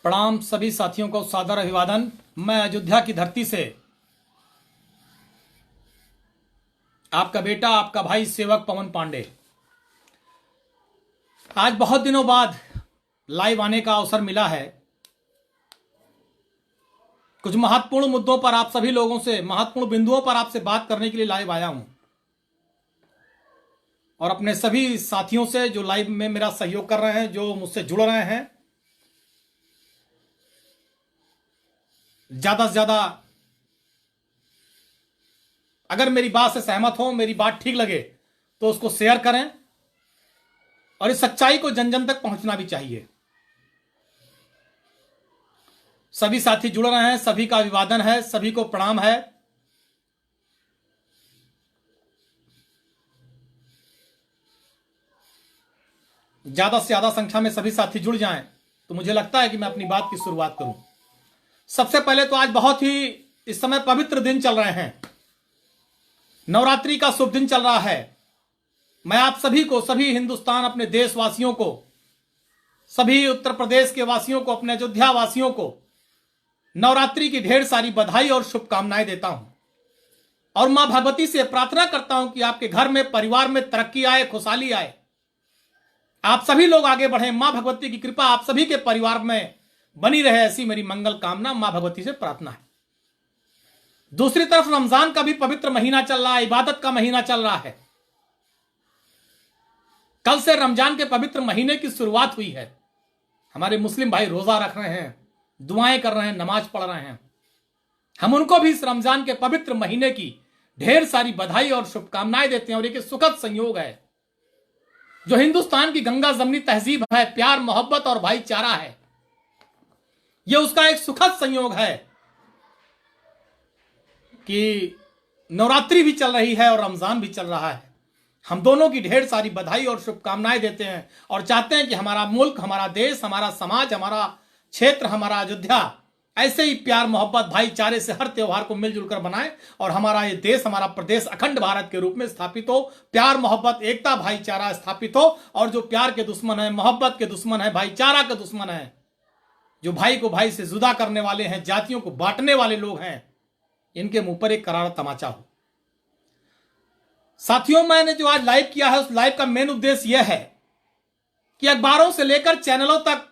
प्रणाम सभी साथियों को, सादर अभिवादन। मैं अयोध्या की धरती से आपका बेटा, आपका भाई, सेवक पवन पांडे आज बहुत दिनों बाद लाइव आने का अवसर मिला है। कुछ महत्वपूर्ण मुद्दों पर आप सभी लोगों से, महत्वपूर्ण बिंदुओं पर आपसे बात करने के लिए लाइव आया हूं और अपने सभी साथियों से जो लाइव में मेरा सहयोग कर रहे हैं, जो मुझसे जुड़ रहे हैं, ज्यादा से ज्यादा अगर मेरी बात से सहमत हो, मेरी बात ठीक लगे तो उसको शेयर करें और इस सच्चाई को जन जन तक पहुंचना भी चाहिए। सभी साथी जुड़ रहे हैं, सभी का अभिवादन है, सभी को प्रणाम है। ज्यादा से ज्यादा संख्या में सभी साथी जुड़ जाएं तो मुझे लगता है कि मैं अपनी बात की शुरुआत करूं। सबसे पहले तो आज बहुत ही इस समय पवित्र दिन चल रहे हैं, नवरात्रि का शुभ दिन चल रहा है। मैं आप सभी को, सभी हिंदुस्तान, अपने देशवासियों को, सभी उत्तर प्रदेश के वासियों को, अपने अयोध्या वासियों को नवरात्रि की ढेर सारी बधाई और शुभकामनाएं देता हूं और मां भगवती से प्रार्थना करता हूं कि आपके घर में, परिवार में तरक्की आए, खुशहाली आए, आप सभी लोग आगे बढ़े। मां भगवती की कृपा आप सभी के परिवार में बनी रहे, ऐसी मेरी मंगल कामना मां भगवती से प्रार्थना है। दूसरी तरफ रमजान का भी पवित्र महीना चल रहा है, इबादत का महीना चल रहा है। कल से रमजान के पवित्र महीने की शुरुआत हुई है। हमारे मुस्लिम भाई रोजा रख रहे हैं, दुआएं कर रहे हैं, नमाज पढ़ रहे हैं। हम उनको भी इस रमजान के पवित्र महीने की ढेर सारी बधाई और शुभकामनाएं देते हैं। और एक सुखद संयोग है, जो हिंदुस्तान की गंगा जमनी तहजीब है, प्यार, मोहब्बत और भाईचारा है, यह उसका एक सुखद संयोग है कि नवरात्रि भी चल रही है और रमजान भी चल रहा है। हम दोनों की ढेर सारी बधाई और शुभकामनाएं देते हैं और चाहते हैं कि हमारा मुल्क, हमारा देश, हमारा समाज, हमारा क्षेत्र, हमारा अयोध्या ऐसे ही प्यार, मोहब्बत, भाईचारे से हर त्योहार को मिलजुल कर बनाए और हमारा ये देश, हमारा प्रदेश अखंड भारत के रूप में स्थापित हो। प्यार, मोहब्बत, एकता, भाईचारा स्थापित हो। और जो प्यार के दुश्मन है, मोहब्बत के दुश्मन है, भाईचारा के दुश्मन है, जो भाई को भाई से जुदा करने वाले हैं, जातियों को बांटने वाले लोग हैं, इनके मुंह पर एक करारा तमाचा हो। साथियों, मैंने जो आज लाइव किया है, उस लाइव का मेन उद्देश्य यह है कि अखबारों से लेकर चैनलों तक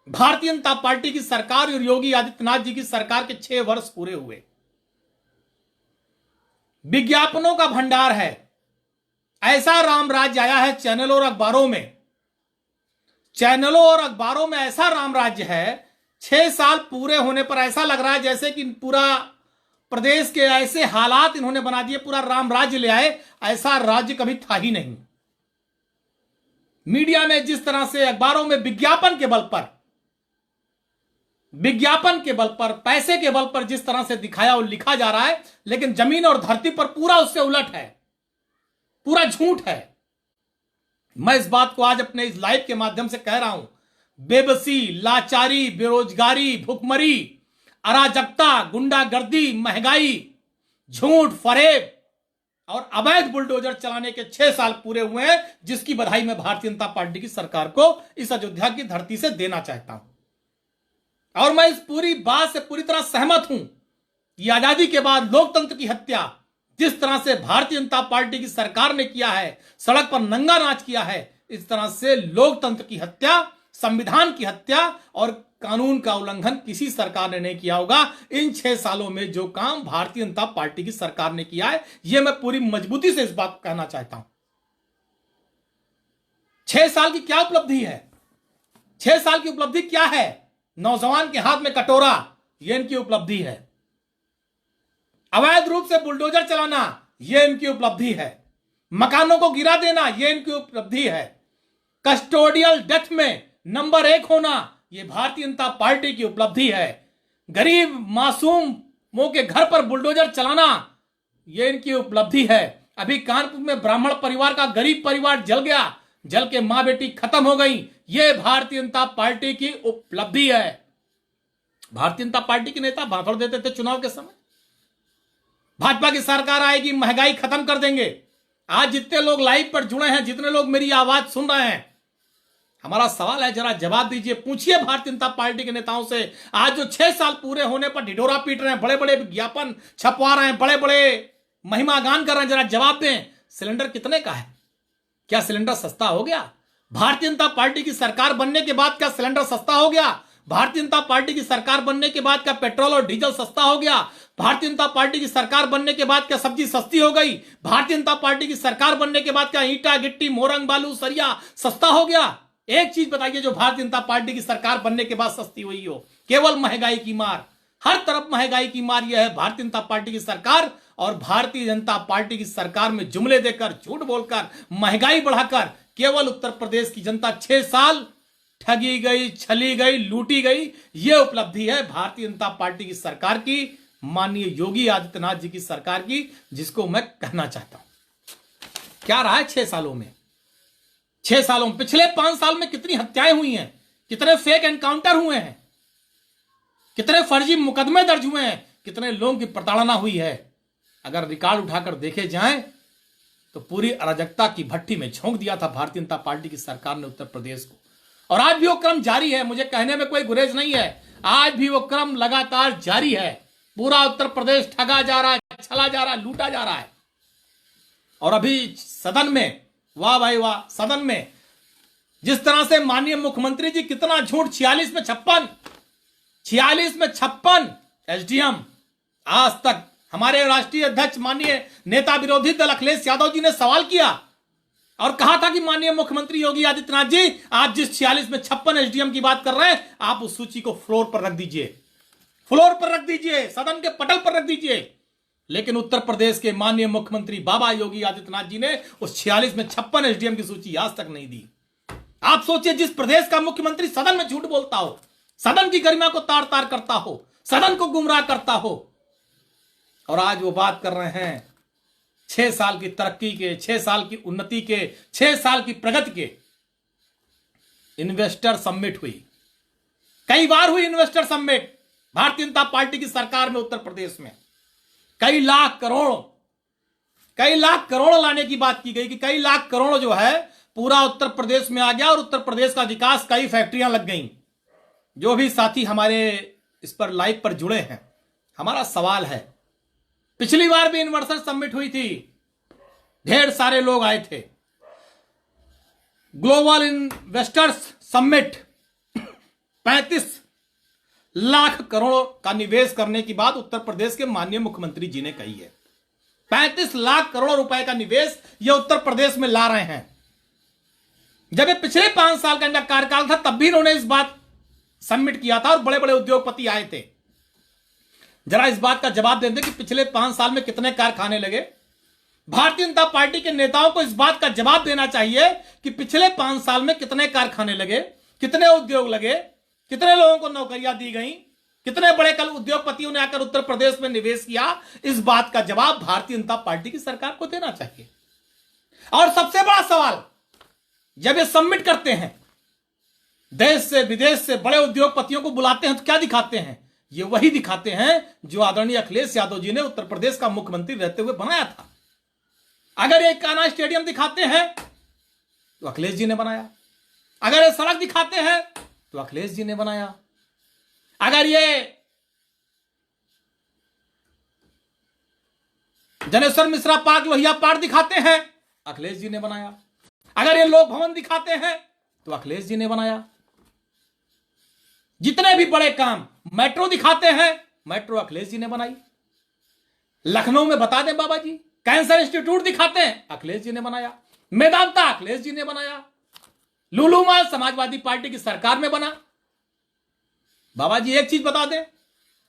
भारतीय जनता पार्टी की सरकार और योगी आदित्यनाथ जी की सरकार के 6 वर्ष पूरे हुए। विज्ञापनों का भंडार है, ऐसा राम राज्य आया है चैनलों और अखबारों में। चैनलों और अखबारों में ऐसा राम राज्य है, 6 साल पूरे होने पर ऐसा लग रहा है जैसे कि पूरा प्रदेश के ऐसे हालात इन्होंने बना दिए, पूरा राम राज्य ले आए। ऐसा राज्य कभी था ही नहीं। मीडिया में जिस तरह से, अखबारों में विज्ञापन के बल पर, पैसे के बल पर जिस तरह से दिखाया और लिखा जा रहा है, लेकिन जमीन और धरती पर पूरा उससे उलट है, पूरा झूठ है। मैं इस बात को आज अपने इस लाइव के माध्यम से कह रहा हूं। बेबसी, लाचारी, बेरोजगारी, भुखमरी, अराजकता, गुंडागर्दी, महंगाई, झूठ, फरेब और अवैध बुलडोजर चलाने के 6 साल पूरे हुए हैं, जिसकी बधाई मैं भारतीय जनता पार्टी की सरकार को इस अयोध्या की धरती से देना चाहता हूं। और मैं इस पूरी बात से पूरी तरह सहमत हूं कि आजादी के बाद लोकतंत्र की हत्या जिस तरह से भारतीय जनता पार्टी की सरकार ने किया है, सड़क पर नंगा नाच किया है, इस तरह से लोकतंत्र की हत्या, संविधान की हत्या और कानून का उल्लंघन किसी सरकार ने नहीं किया होगा। इन 6 सालों में जो काम भारतीय जनता पार्टी की सरकार ने किया है, यह मैं पूरी मजबूती से इस बात को कहना चाहता हूं। 6 साल की क्या उपलब्धि है? 6 साल की उपलब्धि क्या है? नौजवान के हाथ में कटोरा, यह इनकी उपलब्धि है। अवैध रूप से बुलडोजर चलाना, यह इनकी उपलब्धि है। मकानों को गिरा देना, यह इनकी उपलब्धि है। कस्टोडियल डेथ में नंबर 1 होना, यह भारतीय जनता पार्टी की उपलब्धि है। गरीब मासूमों के घर पर बुलडोजर चलाना, यह इनकी उपलब्धि है। अभी कानपुर में ब्राह्मण परिवार का गरीब परिवार जल गया, जल के मां बेटी खत्म हो गई, यह भारतीय जनता पार्टी की उपलब्धि है। भारतीय जनता पार्टी के नेता भाषण देते थे चुनाव के समय, भाजपा की सरकार आएगी, महंगाई खत्म कर देंगे। आज जितने लोग लाइव पर जुड़े हैं, जितने लोग मेरी आवाज सुन रहे हैं, हमारा सवाल है, जरा जवाब दीजिए, पूछिए भारतीय जनता पार्टी के नेताओं से। आज जो 6 साल पूरे होने पर ढिढोरा पीट रहे हैं, बड़े बड़े विज्ञापन छपवा रहे हैं, बड़े बड़े महिमा गान कर रहे हैं, जरा जवाब दें, सिलेंडर कितने का है? क्या सिलेंडर सस्ता हो गया? भारतीय जनता पार्टी की सरकार बनने के बाद क्या सिलेंडर सस्ता हो गया? भारतीय जनता पार्टी की सरकार बनने के बाद क्या पेट्रोल और डीजल सस्ता हो गया? भारतीय जनता पार्टी की सरकार बनने के बाद क्या सब्जी सस्ती हो गई? भारतीय जनता पार्टी की सरकार बनने के बाद क्या ईंटा गिट्टी मोरंग बालू सरिया सस्ता हो गया? एक चीज बताइए जो भारतीय जनता पार्टी की सरकार बनने के बाद सस्ती हुई हो। केवल महंगाई की मार, हर तरफ महंगाई की मार। यह है भारतीय जनता पार्टी की सरकार। और भारतीय जनता पार्टी की सरकार में जुमले देकर, झूठ बोलकर, महंगाई बढ़ाकर केवल उत्तर प्रदेश की जनता 6 साल ठगी गई, छली गई, लूटी गई। यह उपलब्धि है भारतीय जनता पार्टी की सरकार की, माननीय योगी आदित्यनाथ जी की सरकार की, जिसको मैं कहना चाहता हूं। क्या रहा है 6 सालों में? 6 सालों में, पिछले 5 साल में कितनी हत्याएं हुई हैं, कितने फेक एनकाउंटर हुए हैं, कितने फर्जी मुकदमे दर्ज हुए हैं, कितने लोगों की प्रताड़ना हुई है। अगर रिकॉर्ड उठाकर देखे जाएं तो पूरी अराजकता की भट्टी में झोंक दिया था भारतीय जनता पार्टी की सरकार ने उत्तर प्रदेश को। और आज भी वो क्रम जारी है, मुझे कहने में कोई गुरेज नहीं है, आज भी वो क्रम लगातार जारी है। पूरा उत्तर प्रदेश ठगा जा रहा है, छला जा रहा है, लूटा जा रहा है। और अभी सदन में, वाह भाई वाह, सदन में जिस तरह से माननीय मुख्यमंत्री जी, कितना झूठ, 46 में 56 एसडीएम। आज तक हमारे राष्ट्रीय अध्यक्ष माननीय नेता विरोधी दल अखिलेश यादव जी ने सवाल किया और कहा था कि माननीय मुख्यमंत्री योगी आदित्यनाथ जी, आप जिस 46 में 56 एसडीएम की बात कर रहे हैं, आप उस सूची को फ्लोर पर रख दीजिए, फ्लोर पर रख दीजिए, सदन के पटल पर रख दीजिए। लेकिन उत्तर प्रदेश के माननीय मुख्यमंत्री बाबा योगी आदित्यनाथ जी ने उस 46 में 56 एसडीएम की सूची आज तक नहीं दी। आप सोचिए, जिस प्रदेश का मुख्यमंत्री सदन में झूठ बोलता हो, सदन की गरिमा को तार तार करता हो, सदन को गुमराह करता हो, और आज वो बात कर रहे हैं 6 साल की तरक्की के, 6 साल की उन्नति के, 6 साल की प्रगति के। इन्वेस्टर समिट हुई, कई बार हुई investor summit Bharatiya Janata party की सरकार में उत्तर प्रदेश में। कई लाख करोड़ लाने की बात की गई कि कई लाख करोड़ जो है पूरा उत्तर प्रदेश में आ गया और उत्तर प्रदेश का विकास, कई फैक्ट्रियां लग गईं। जो भी साथी हमारे इस पर लाइव पर जुड़े हैं, हमारा सवाल है, पिछली बार भी इन्वेस्टर समिट हुई थी, ढेर सारे लोग आए थे। Global investors summit 35 lakh crore का निवेश करने की बात उत्तर प्रदेश के माननीय मुख्यमंत्री जी ने कही है। 35 लाख करोड़ रुपए का निवेश ये उत्तर प्रदेश में ला रहे हैं। जब ये पिछले 5 साल का इनका कार्यकाल था, तब भी इन्होंने इस बात सबमिट किया था और बड़े बड़े उद्योगपति आए थे। जरा इस बात का जवाब दे दें कि पिछले 5 साल में कितने कारखाने लगे। भारतीय जनता पार्टी के नेताओं को इस बात का जवाब देना चाहिए कि पिछले 5 साल में कितने कारखाने लगे, कितने उद्योग लगे, कितने लोगों को नौकरियां दी गई, कितने बड़े कल उद्योगपतियों ने आकर उत्तर प्रदेश में निवेश किया। इस बात का जवाब भारतीय जनता पार्टी की सरकार को देना चाहिए। और सबसे बड़ा सवाल, जब ये सबमिट करते हैं, देश से विदेश से बड़े उद्योगपतियों को बुलाते हैं, तो क्या दिखाते हैं? ये वही दिखाते हैं जो आदरणीय अखिलेश यादव जी ने उत्तर प्रदेश का मुख्यमंत्री रहते हुए बनाया था। अगर ये कान्हा स्टेडियम दिखाते हैं तो अखिलेश जी ने बनाया, अगर ये सड़क दिखाते हैं तो अखिलेश जी ने बनाया, अगर ये जनेश्वर मिश्रा पार्क लोहिया पार्क दिखाते हैं, अखिलेश जी ने बनाया, अगर ये लोक भवन दिखाते हैं तो अखिलेश जी ने बनाया। जितने भी बड़े काम, मेट्रो दिखाते हैं, मेट्रो अखिलेश जी ने बनाई। लखनऊ में बता दें बाबा जी, कैंसर इंस्टीट्यूट दिखाते हैं, अखिलेश जी ने बनाया। मेदांता अखिलेश जी ने बनाया। लुलु मॉल समाजवादी पार्टी की सरकार में बना। बाबा जी एक चीज बता दें,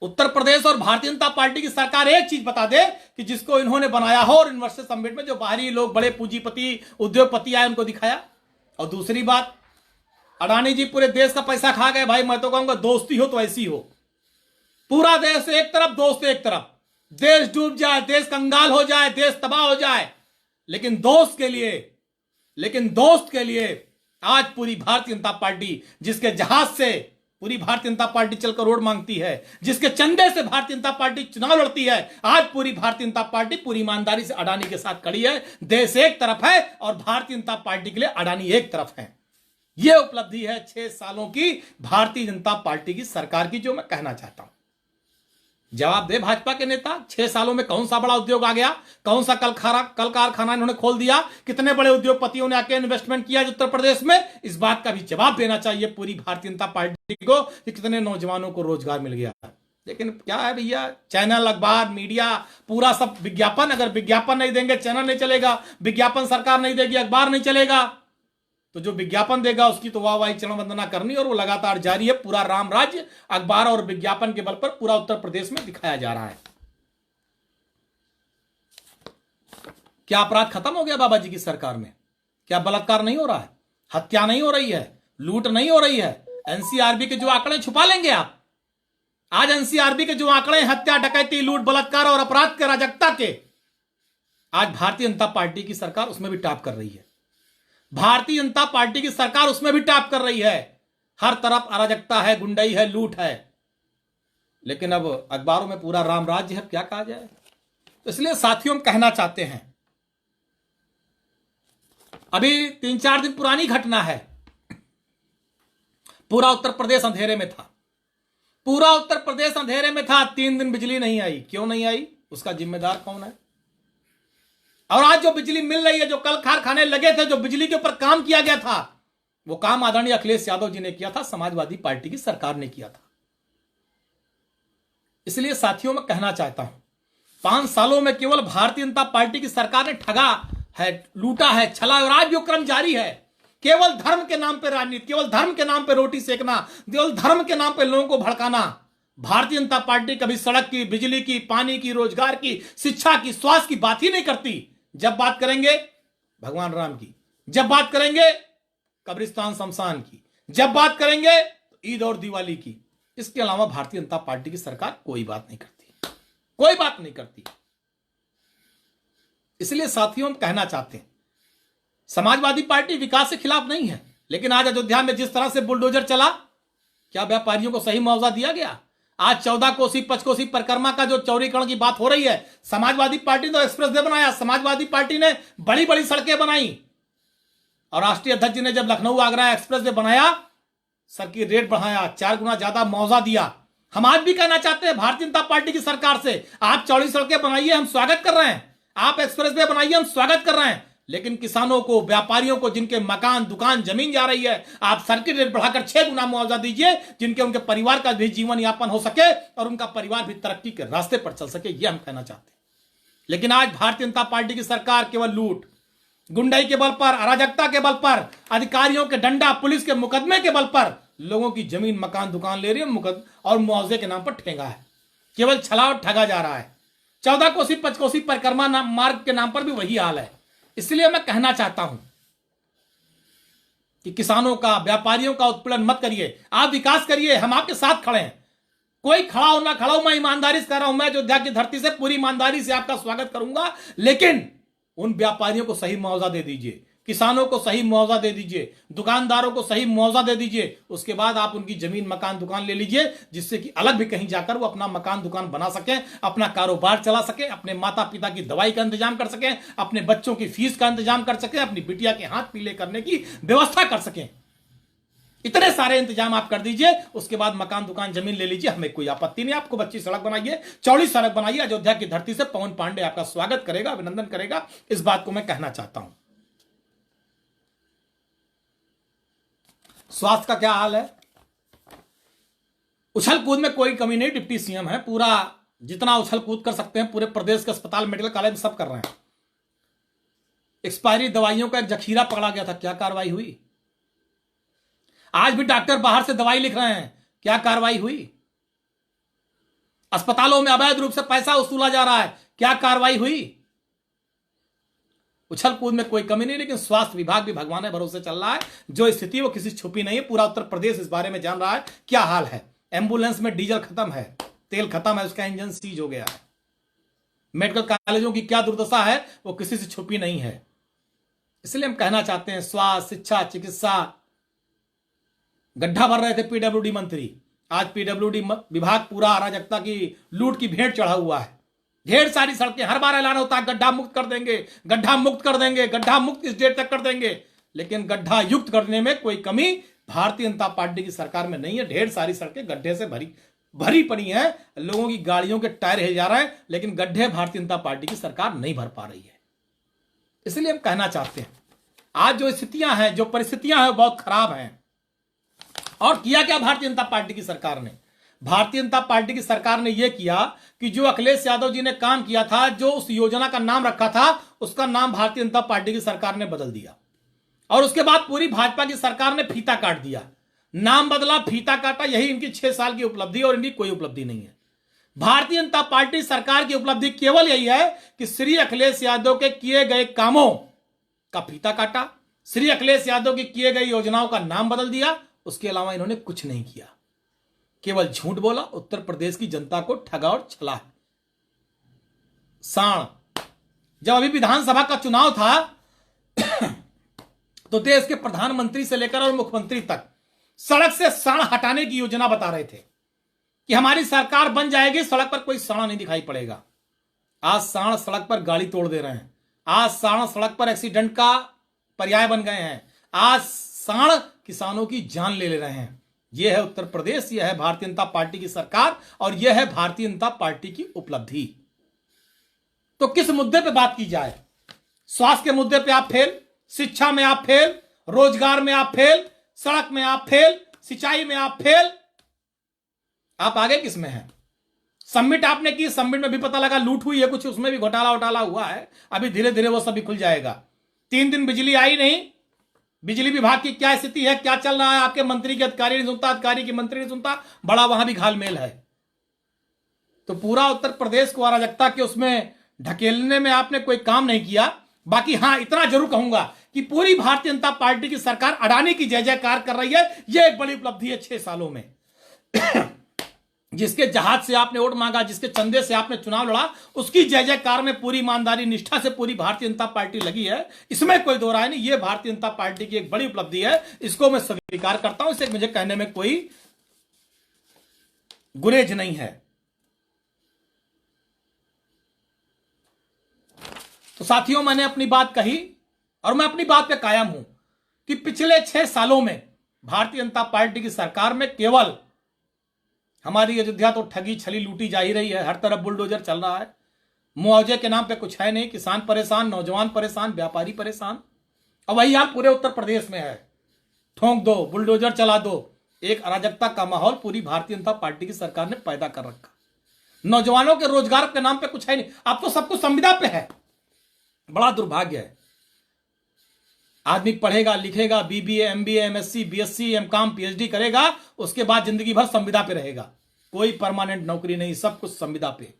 उत्तर प्रदेश और भारतीय जनता पार्टी की सरकार एक चीज बता दे कि जिसको इन्होंने बनाया हो और इन्वेस्टर समिट में जो बाहरी लोग, बड़े पूंजीपति, उद्योगपति आए, उनको दिखाया। और दूसरी बात, अडानी जी पूरे देश का पैसा खा गए। भाई मैं तो कहूंगा, दोस्ती हो तो ऐसी हो, पूरा देश एक तरफ, दोस्त एक तरफ, देश डूब जाए, देश कंगाल हो जाए, देश तबाह हो जाए, लेकिन दोस्त के लिए आज पूरी भारतीय जनता पार्टी, जिसके जहाज से पूरी भारतीय जनता पार्टी चलकर रोड मांगती है, जिसके चंदे से भारतीय जनता पार्टी चुनाव लड़ती है, आज पूरी भारतीय जनता पार्टी पूरी ईमानदारी से अडानी के साथ खड़ी है। देश एक तरफ है और भारतीय जनता पार्टी के लिए अडानी एक तरफ है। यह उपलब्धि है 6 सालों की भारतीय जनता पार्टी की सरकार की, जो मैं कहना चाहता हूं। जवाब दे भाजपा के नेता, 6 सालों में कौन सा बड़ा उद्योग आ गया, कौन सा कल कारखाना इन्होंने खोल दिया, कितने बड़े उद्योगपतियों ने आके इन्वेस्टमेंट किया उत्तर प्रदेश में। इस बात का भी जवाब देना चाहिए पूरी भारतीय जनता पार्टी को कि कितने नौजवानों को रोजगार मिल गया। लेकिन क्या है भैया, चैनल, अखबार, मीडिया पूरा सब विज्ञापन। अगर विज्ञापन नहीं देंगे चैनल नहीं चलेगा, विज्ञापन सरकार नहीं देगी अखबार नहीं चलेगा, तो जो विज्ञापन देगा उसकी तो वाहवाही चरण वंदना करनी, और वो लगातार जारी है। पूरा राम राज्य अखबार और विज्ञापन के बल पर पूरा उत्तर प्रदेश में दिखाया जा रहा है। क्या अपराध खत्म हो गया बाबा जी की सरकार में? क्या बलात्कार नहीं हो रहा है, हत्या नहीं हो रही है, लूट नहीं हो रही है? एनसीआरबी के जो आंकड़े छुपा लेंगे आप? आज एनसीआरबी के जो आंकड़े हत्या, डकैती, लूट, बलात्कार और अपराध के अराजकता के, आज भारतीय जनता पार्टी की सरकार उसमें भी टॉप कर रही है। भारतीय जनता पार्टी की सरकार उसमें भी टॉप कर रही है। हर तरफ अराजकता है, गुंडाई है, लूट है, लेकिन अब अखबारों में पूरा राम राज्य है, क्या कहा जाए। तो इसलिए साथियों हम कहना चाहते हैं, अभी 3-4 दिन पुरानी घटना है, पूरा उत्तर प्रदेश अंधेरे में था, पूरा उत्तर प्रदेश अंधेरे में था। 3 दिन बिजली नहीं आई। क्यों नहीं आई, उसका जिम्मेदार कौन है? और आज जो बिजली मिल रही है, जो कल कारखाने लगे थे, जो बिजली के ऊपर काम किया गया था, वो काम आदरणीय अखिलेश यादव जी ने किया था, समाजवादी पार्टी की सरकार ने किया था। इसलिए साथियों मैं कहना चाहता हूं, 5 सालों में केवल भारतीय जनता पार्टी की सरकार ने ठगा है, लूटा है, छला, और आज जो क्रम जारी है, केवल धर्म के नाम पर राजनीति, केवल धर्म के नाम पर रोटी सेकना, केवल धर्म के नाम पर लोगों को भड़काना। भारतीय जनता पार्टी कभी सड़क की, बिजली की, पानी की, रोजगार की, शिक्षा की, स्वास्थ्य की बात ही नहीं करती। जब बात करेंगे भगवान राम की, जब बात करेंगे कब्रिस्तान शमशान की, जब बात करेंगे तो ईद और दिवाली की, इसके अलावा भारतीय जनता पार्टी की सरकार कोई बात नहीं करती, कोई बात नहीं करती। इसलिए साथियों हम कहना चाहते हैं, समाजवादी पार्टी विकास के खिलाफ नहीं है, लेकिन आज अयोध्या में जिस तरह से बुलडोजर चला, क्या व्यापारियों को सही मुआवजा दिया गया? आज 14 कोसी 5 कोसी परिक्रमा का जो चौड़ीकरण की बात हो रही है, समाजवादी पार्टी ने तो एक्सप्रेस वे बनाया, समाजवादी पार्टी ने बड़ी बड़ी सड़कें बनाई, और राष्ट्रीय अध्यक्ष जी ने जब लखनऊ आगरा एक्सप्रेस वे बनाया, सर की रेट बढ़ाया, 4 गुना ज्यादा मुआवजा दिया। हम आज भी कहना चाहते हैं भारतीय जनता पार्टी की सरकार से, आप चौड़ी सड़कें बनाइए, हम स्वागत कर रहे हैं, आप एक्सप्रेस वे बनाइए, हम स्वागत कर रहे हैं, लेकिन किसानों को, व्यापारियों को, जिनके मकान, दुकान, जमीन जा रही है, आप सर्किट रेट बढ़ाकर 6 गुना मुआवजा दीजिए, जिनके उनके परिवार का भी जीवन यापन हो सके और उनका परिवार भी तरक्की के रास्ते पर चल सके, ये हम कहना चाहते हैं। लेकिन आज भारतीय जनता पार्टी की सरकार केवल लूट, गुंडाई के बल पर, अराजकता के बल पर, अधिकारियों के डंडा, पुलिस के मुकदमे के बल पर लोगों की जमीन, मकान, दुकान ले रही है, और मुआवजे के नाम पर ठेंगा है, केवल छला और ठगा जा रहा है। 14 कोसी 5 कोसी परिक्रमा मार्ग के नाम पर भी वही हाल है। इसलिए मैं कहना चाहता हूं कि किसानों का, व्यापारियों का उत्पीड़न मत करिए, आप विकास करिए, हम आपके साथ खड़े हैं। कोई खड़ा हो ना खड़ा हो, मैं ईमानदारी से कह रहा हूं, मैं अयोध्या की धरती से पूरी ईमानदारी से आपका स्वागत करूंगा, लेकिन उन व्यापारियों को सही मुआवजा दे दीजिए, किसानों को सही मुआवजा दे दीजिए, दुकानदारों को सही मुआवजा दे दीजिए। उसके बाद आप उनकी जमीन, मकान, दुकान ले लीजिए, जिससे कि अलग भी कहीं जाकर वो अपना मकान, दुकान बना सकें, अपना कारोबार चला सकें, अपने माता पिता की दवाई का इंतजाम कर सकें, अपने बच्चों की फीस का इंतजाम कर सकें, अपनी बिटिया के हाथ पीले करने की व्यवस्था कर सकें। इतने सारे इंतजाम आप कर दीजिए, उसके बाद मकान, दुकान, जमीन ले लीजिए, हमें कोई आपत्ति नहीं। आपको अच्छी सड़क बनाइए, चौड़ी सड़क बनाइए, अयोध्या की धरती से पवन पांडे आपका स्वागत करेगा, अभिनंदन करेगा। इस बात को मैं कहना चाहता हूं। स्वास्थ्य का क्या हाल है? उछल कूद में कोई कमी नहीं, डिप्टी सीएम है, पूरा जितना उछल कूद कर सकते हैं पूरे प्रदेश के अस्पताल, मेडिकल कॉलेज में सब कर रहे हैं। एक्सपायरी दवाइयों का एक जखीरा पकड़ा गया था, क्या कार्रवाई हुई? आज भी डॉक्टर बाहर से दवाई लिख रहे हैं, क्या कार्रवाई हुई? अस्पतालों में अवैध रूप से पैसा वसूला जा रहा है, क्या कार्रवाई हुई? उछल कूद में कोई कमी नहीं, लेकिन स्वास्थ्य विभाग भी भगवान भरोसे चल रहा है। जो स्थिति वो किसी छुपी नहीं है, पूरा उत्तर प्रदेश इस बारे में जान रहा है क्या हाल है। एम्बुलेंस में डीजल खत्म है, तेल खत्म है, उसका इंजन सीज हो गया है। मेडिकल कॉलेजों की क्या दुर्दशा है वो किसी से छुपी नहीं है। इसलिए हम कहना चाहते हैं, स्वास्थ्य, शिक्षा, चिकित्सा, गड्ढा भर रहे थे पीडब्ल्यूडी मंत्री, आज पीडब्ल्यूडी विभाग पूरा अराजकता की, लूट की भेंट चढ़ा हुआ है। ढेर सारी सड़कें, हर बार ऐलान होता है गड्ढा मुक्त कर देंगे, गड्ढा मुक्त कर देंगे, गड्ढा मुक्त इस डेट तक कर देंगे, लेकिन गड्ढा युक्त करने में कोई कमी भारतीय जनता पार्टी की सरकार में नहीं है। ढेर सारी सड़कें गड्ढे से भरी पड़ी हैं, लोगों की गाड़ियों के टायर हिल जा रहे हैं, लेकिन गड्ढे भारतीय जनता पार्टी की सरकार नहीं भर पा रही है। इसलिए हम कहना चाहते हैं आज जो स्थितियां हैं, जो परिस्थितियां हैं, बहुत खराब हैं। और किया क्या भारतीय जनता पार्टी की सरकार ने? भारतीय जनता पार्टी की सरकार ने यह किया कि जो अखिलेश यादव जी ने काम किया था, जो उस योजना का नाम रखा था, उसका नाम भारतीय जनता पार्टी की सरकार ने बदल दिया। और उसके बाद पूरी भाजपा की सरकार ने फीता काट दिया। नाम बदला, फीता काटा, यही इनकी 6 साल की उपलब्धि, और इनकी कोई उपलब्धि नहीं है। भारतीय जनता पार्टी सरकार की उपलब्धि केवल यही है कि श्री अखिलेश यादव के किए गए कामों का फीता काटा, श्री अखिलेश यादव की किए गए योजनाओं का नाम बदल दिया। उसके अलावा इन्होंने कुछ नहीं किया, केवल झूठ बोला, उत्तर प्रदेश की जनता को ठगा और छला। साण, जब अभी विधानसभा का चुनाव था तो देश के प्रधानमंत्री से लेकर और मुख्यमंत्री तक सड़क से साण हटाने की योजना बता रहे थे कि हमारी सरकार बन जाएगी, सड़क पर कोई साण नहीं दिखाई पड़ेगा। आज साण सड़क पर गाड़ी तोड़ दे रहे हैं, आज साण सड़क पर एक्सीडेंट का पर्याय बन गए हैं, आज साण किसानों की जान ले रहे हैं। यह है उत्तर प्रदेश, यह है भारतीय जनता पार्टी की सरकार, और यह है भारतीय जनता पार्टी की उपलब्धि। तो किस मुद्दे पे बात की जाए? स्वास्थ्य के मुद्दे पे आप फेल, शिक्षा में आप फेल, रोजगार में आप फेल, सड़क में आप फेल, सिंचाई में आप फेल। आप आगे किस में हैं? सबमिट आपने की, सबमिट में भी पता लगा लूट हुई है कुछ, उसमें भी घोटाला हुआ है। अभी धीरे धीरे वो सब भी खुल जाएगा। 3 दिन बिजली आई नहीं, बिजली विभाग की क्या स्थिति है, क्या चल रहा है, आपके मंत्री के अधिकारी नहीं सुनता, अधिकारी की मंत्री नहीं सुनता, बड़ा वहां भी घालमेल है। तो पूरा उत्तर प्रदेश को अराजकता के उसमें ढकेलने में आपने कोई काम नहीं किया। बाकी हां, इतना जरूर कहूंगा कि पूरी भारतीय जनता पार्टी की सरकार अडानी की जय जयकार कर रही है। यह एक बड़ी उपलब्धि है 6 सालों में। जिसके जहाज से आपने वोट मांगा, जिसके चंदे से आपने चुनाव लड़ा, उसकी जय जयकार में पूरी ईमानदारी निष्ठा से पूरी भारतीय जनता पार्टी लगी है। इसमें कोई दो राय नहीं, यह भारतीय जनता पार्टी की एक बड़ी उपलब्धि है। इसको मैं स्वीकार करता हूं, इसे मुझे कहने में कोई गुरेज नहीं है। तो साथियों, मैंने अपनी बात कही और मैं अपनी बात पे कायम हूं कि पिछले 6 सालों में भारतीय जनता पार्टी की सरकार में केवल हमारी अयोध्या तो ठगी छली लूटी जा ही रही है। हर तरफ बुलडोजर चल रहा है, मुआवजे के नाम पे कुछ है नहीं, किसान परेशान, नौजवान परेशान, व्यापारी परेशान। और वही हाल पूरे उत्तर प्रदेश में है। ठोंक दो, बुलडोजर चला दो, एक अराजकता का माहौल पूरी भारतीय जनता पार्टी की सरकार ने पैदा कर रखा। नौजवानों के रोजगार के नाम पे कुछ है नहीं, अब तो सब कुछ संविदा पे है। बड़ा दुर्भाग्य है। आदमी पढ़ेगा लिखेगा, BBA, MBA, MSc, BSc, MCom, PhD करेगा, उसके बाद जिंदगी भर संविदा पे रहेगा। कोई परमानेंट नौकरी नहीं, सब कुछ संविदा पे।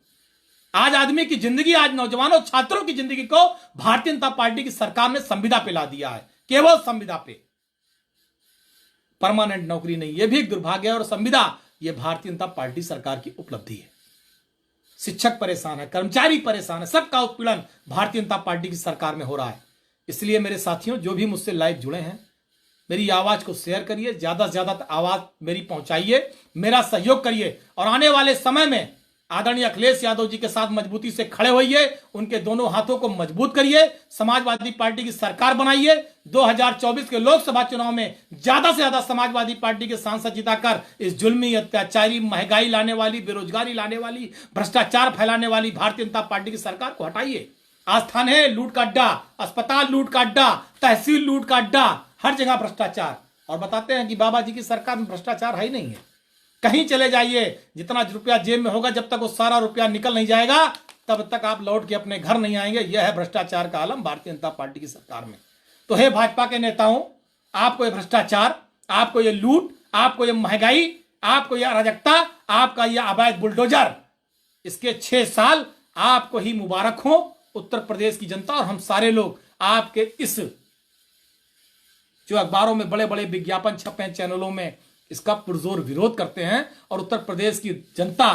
आज आदमी की जिंदगी, आज नौजवानों छात्रों की जिंदगी को भारतीय जनता पार्टी की सरकार ने संविदा पे ला दिया है, केवल संविदा पे, परमानेंट नौकरी नहीं। यह भी एक दुर्भाग्य है। और संविदा, यह भारतीय जनता पार्टी सरकार की उपलब्धि है। शिक्षक परेशान है, कर्मचारी परेशान है, सबका उत्पीड़न भारतीय जनता पार्टी की सरकार में हो रहा है। इसलिए मेरे साथियों, जो भी मुझसे लाइव जुड़े हैं, मेरी आवाज को शेयर करिए, ज्यादा से ज्यादा आवाज मेरी पहुंचाइए, मेरा सहयोग करिए। और आने वाले समय में आदरणीय अखिलेश यादव जी के साथ मजबूती से खड़े होइए, उनके दोनों हाथों को मजबूत करिए, समाजवादी पार्टी की सरकार बनाइए। 2024 के लोकसभा चुनाव में ज्यादा से ज्यादा समाजवादी पार्टी के सांसद जिताकर इस जुल्मी, अत्याचारी, महंगाई लाने वाली, बेरोजगारी लाने वाली, भ्रष्टाचार फैलाने वाली भारतीय जनता पार्टी की सरकार को हटाइए। आज थाने लूट का अड्डा, अस्पताल लूट का अड्डा, तहसील लूट का अड्डा, हर जगह भ्रष्टाचार। और बताते हैं कि बाबा जी की सरकार में भ्रष्टाचार है ही नहीं है। कहीं चले जाइए, जितना रुपया जेब में होगा, जब तक वो सारा रुपया निकल नहीं जाएगा, तब तक आप लौट के अपने घर नहीं आएंगे। यह है भ्रष्टाचार का आलम भारतीय जनता पार्टी की सरकार में। तो हे भाजपा के नेताओं, आपको ये भ्रष्टाचार, आपको ये लूट, आपको ये महंगाई, आपको यह अराजकता, आपका यह अवैध बुलडोजर, इसके 6 साल आपको ही मुबारक हो। उत्तर प्रदेश की जनता और हम सारे लोग आपके इस जो अखबारों में बड़े बड़े विज्ञापन छपे हैं, चैनलों में, इसका पुरजोर विरोध करते हैं। और उत्तर प्रदेश की जनता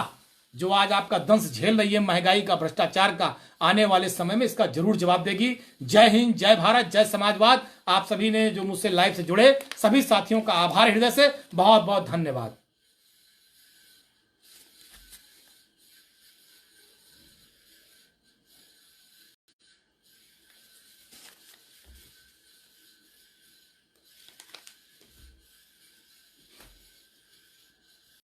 जो आज आपका दंश झेल रही है महंगाई का, भ्रष्टाचार का, आने वाले समय में इसका जरूर जवाब देगी। जय हिंद, जय भारत, जय समाजवाद। आप सभी ने जो मुझसे लाइव से जुड़े सभी साथियों का आभार हृदय से बहुत बहुत धन्यवाद।